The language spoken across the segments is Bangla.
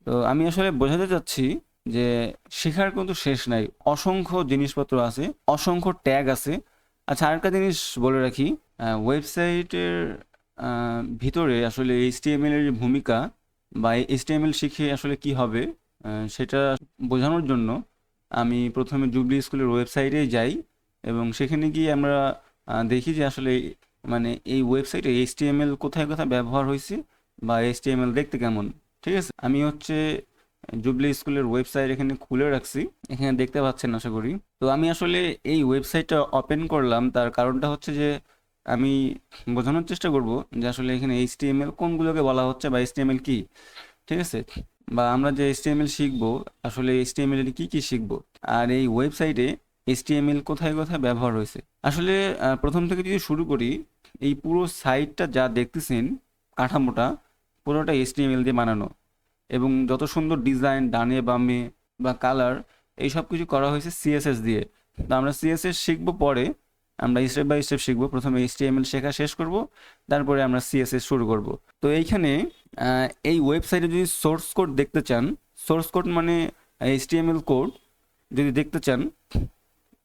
তো আমি আসলে বোঝাতে চাচ্ছি যে শেখার কিন্তু শেষ নাই। অসংখ্য জিনিসপত্র আছে, অসংখ্য ট্যাগ আছে। আচ্ছা, আরেকটা জিনিস বলে রাখি, ওয়েবসাইটের ভিতরে আসলে এইচটিএমএল এর যে ভূমিকা বা এইচটিএমএল শিখে আসলে কি হবে, সেটা বোঝানোর জন্য আমি প্রথমে জুবলি স্কুলের ওয়েবসাইটে যাই এবং সেখানে গিয়ে আমরা দেখি যে আসলে মানে এই ওয়েবসাইটে এইচটিএমএল কোথায় কোথায় ব্যবহার হয়েছে বা এইচটিএমএল দেখতে কেমন। ঠিক আছে, আমি হচ্ছে জুবলি স্কুলের ওয়েবসাইট এখানে খুলে রাখছি, এখানে দেখতে পাচ্ছেন আশা করি। তো আমি আসলে এই ওয়েবসাইটটা ওপেন করলাম, তার কারণটা হচ্ছে যে আমি বোঝানোর চেষ্টা করব যে আসলে এখানে এইচটিএমএল কোনগুলোকে বলা হচ্ছে বা এইচটিএমএল কি। ঠিক আছে, বা আমরা যে এইচটিএমএল শিখবো আসলে এইচটিএমএল এর কি কি শিখবো, আর এই ওয়েবসাইটে এইচটিএমএল কোথায় কোথায় ব্যবহার হয়েছে। আসলে প্রথম থেকে যদি শুরু করি, এই পুরো সাইটটা যা দেখতেছেন, কাঠামোটা পুরোটা এইচটিএমএল দিয়ে বানানো এবং যত সুন্দর ডিজাইন ডানে বামে বা কালার, এই সব কিছু করা হয়েছে সিএসএস দিয়ে। তো আমরা সিএসএস শিখবো পরে, আমরা স্টেপ বাই স্টেপ শিখবো। প্রথমে এইচটিএমএল শেখা শেষ করব, তারপরে আমরা সিএসএস শুরু করব। তো এইখানে এই ওয়েবসাইটে যদি সোর্স কোড দেখতে চান, সোর্স কোড মানে এইচটিএমএল কোড যদি দেখতে চান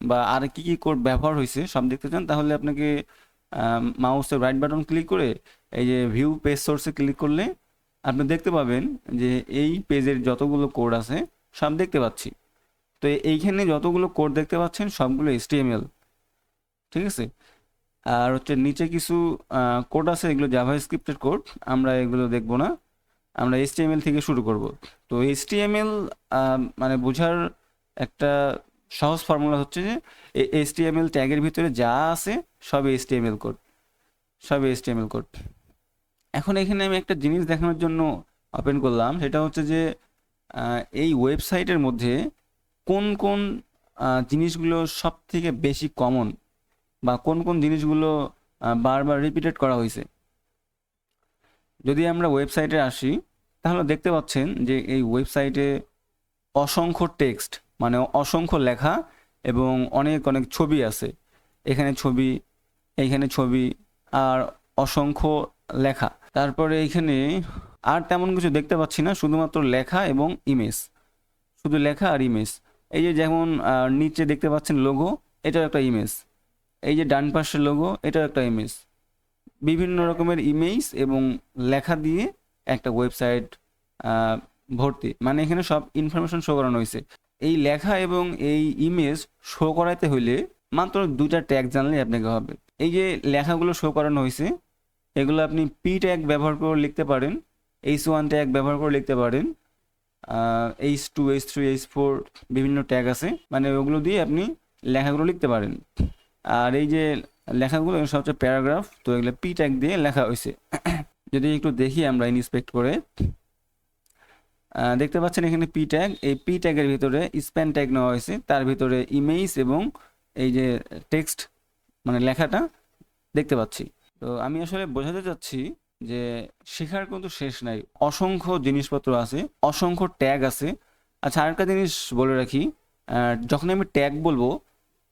বা আর কি কি কোড ব্যবহার হয়েছে সব দেখতে চান, তাহলে আপনাকে মাউসের রাইট বাটন ক্লিক করে এই যে ভিউ পেজ সোর্সে ক্লিক করলে আপনি দেখতে পাবেন যে এই পেজের যতগুলো কোড আছে সব দেখতে পাচ্ছি। তো এইখানে যতগুলো কোড দেখতে পাচ্ছেন সবগুলো এইচটিএমএল। ঠিক আছে, আর হচ্ছে নিচে কিছু কোড আছে, এগুলো জাভাস্ক্রিপ্টের কোড, আমরা এগুলো দেখবো না, আমরা এইচটিএমএল থেকে শুরু করব। তো এইচটিএমএল মানে বোঝার একটা সহজ ফর্মুলা হচ্ছে যে এইচটিএমএল ট্যাগের ভিতরে যা আছে সব এইচটিএমএল কোড, সব এইচটিএমএল কোড। এখন এখানে আমি একটা জিনিস দেখানোর জন্য ওপেন করলাম, সেটা হচ্ছে যে এই ওয়েবসাইটের মধ্যে কোন কোন জিনিসগুলো সব থেকে বেশি কমন বা কোন কোন জিনিসগুলো বারবার রিপিটেড করা হয়েছে। যদি আমরা ওয়েবসাইটে আসি, তাহলে দেখতে পাচ্ছেন যে এই ওয়েবসাইটে অসংখ্য টেক্সট মানে অসংখ্য লেখা এবং অনেক অনেক ছবি আছে। এখানে ছবি, এইখানে ছবি, আর অসংখ্য লেখা। তারপরে এইখানে আর তেমন কিছু দেখতে পাচ্ছি না, শুধুমাত্র লেখা এবং ইমেজ, শুধু লেখা আর ইমেজ। এই যে যেমন নিচে দেখতে পাচ্ছেন লোগো, এটাও একটা ইমেজ। এই যে ডান পাশের লোগো, এটাও একটা ইমেজ। বিভিন্ন রকমের ইমেজ এবং লেখা দিয়ে একটা ওয়েবসাইট ভর্তি, মানে এখানে সব ইনফরমেশন শো করানো হয়েছে। এই লেখা এবং এই ইমেজ শো করাইতে হইলে মাত্র দুইটা ট্যাগ জানলে আপনাকে হবে। এই যে লেখাগুলো শো করানো হয়েছে, এগুলো আপনি পি ট্যাগ ব্যবহার করে লিখতে পারেন, H1 ট্যাগ ব্যবহার করে লিখতে পারেন, H2 H3 H4 বিভিন্ন ট্যাগ আছে, মানে ওগুলো দিয়ে আপনি লেখাগুলো লিখতে পারেন। আর এই যে লেখাগুলো সব হচ্ছে প্যারাগ্রাফ, তো এগুলো পি ট্যাগ দিয়ে লেখা হয়েছে। যদি একটু দেখি আমরা ইন্সপেক্ট করে, দেখতে পাচ্ছেন এখানে পি ট্যাগ, এই পি ট্যাগের ভিতরে স্প্যান ট্যাগ নেওয়া হয়েছে, তার ভিতরে ইমেজ এবং এই যে টেক্সট মানে লেখাটা দেখতে পাচ্ছি। তো আমি আসলে বোঝাতে চাচ্ছি যে শেখার কিন্তু শেষ নাই, অসংখ্য জিনিসপত্র আছে, অসংখ্য ট্যাগ আছে। আচ্ছা, আরেকটা জিনিস বলে রাখি, যখন আমি ট্যাগ বলবো,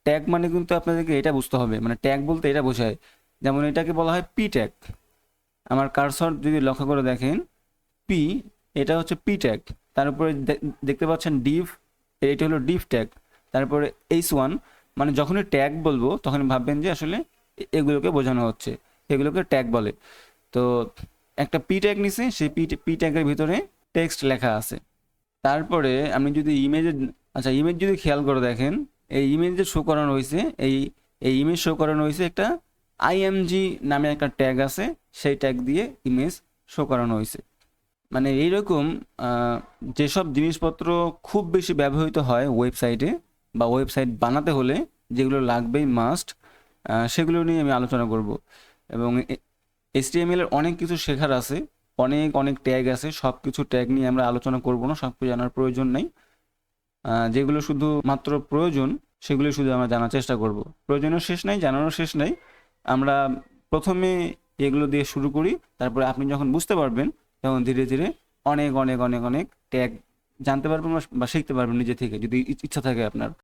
ট্যাগ মানে কিন্তু আপনাদেরকে এটা বুঝতে হবে, মানে ট্যাগ বলতে এটা বোঝায়, যেমন এটাকে বলা হয় পি ট্যাগ। আমার কার্সর যদি লক্ষ্য করে দেখেন, পি, এটা হচ্ছে পি ট্যাগ। তার উপরে দেখতে পাচ্ছেন ডিভ, এটা হলো ডিভ ট্যাগ। তারপরে H1, মানে যখনই ট্যাগ বলবো তখন ভাববেন যে আসলে এগুলোকে বোঝানো হচ্ছে, এগুলোকে ট্যাগ বলে। তো একটা পি ট্যাগ নিছে, সেই পি ট্যাগের ভিতরে টেক্সট লেখা আছে। তারপরে আমি যদি ইমেজে, আচ্ছা ইমেজ যদি খেয়াল করে দেখেন, এই ইমেজ যে শো করানো হয়েছে, এই এই ইমেজ শো করানো হয়েছে একটা আইএমজি নামে একটা ট্যাগ আছে, সেই ট্যাগ দিয়ে ইমেজ শো করানো হয়েছে। মানে এইরকম যেসব জিনিসপত্র খুব বেশি ব্যবহৃত হয় ওয়েবসাইটে বা ওয়েবসাইট বানাতে হলে, যেগুলো লাগবেই মাস্ট, সেগুলো নিয়ে আমি আলোচনা করব। এবং এইচটিএমএল এর অনেক কিছু শেখার আছে, অনেক অনেক ট্যাগ আছে, সব কিছু ট্যাগ নিয়ে আমরা আলোচনা করব না, সব কিছু জানার প্রয়োজন নেই। যেগুলো শুধু মাত্র প্রয়োজন সেগুলো শুধু আমরা জানার চেষ্টা করব। প্রয়োজনের শেষ নাই, জানারও শেষ নাই। আমরা প্রথমে এগুলো দিয়ে শুরু করি, তারপরে আপনি যখন বুঝতে পারবেন তখন ধীরে ধীরে অনেক অনেক অনেক অনেক ট্যাগ জানতে পারবেন বা শিখতে পারবেন নিজে থেকে, যদি ইচ্ছা থাকে আপনার।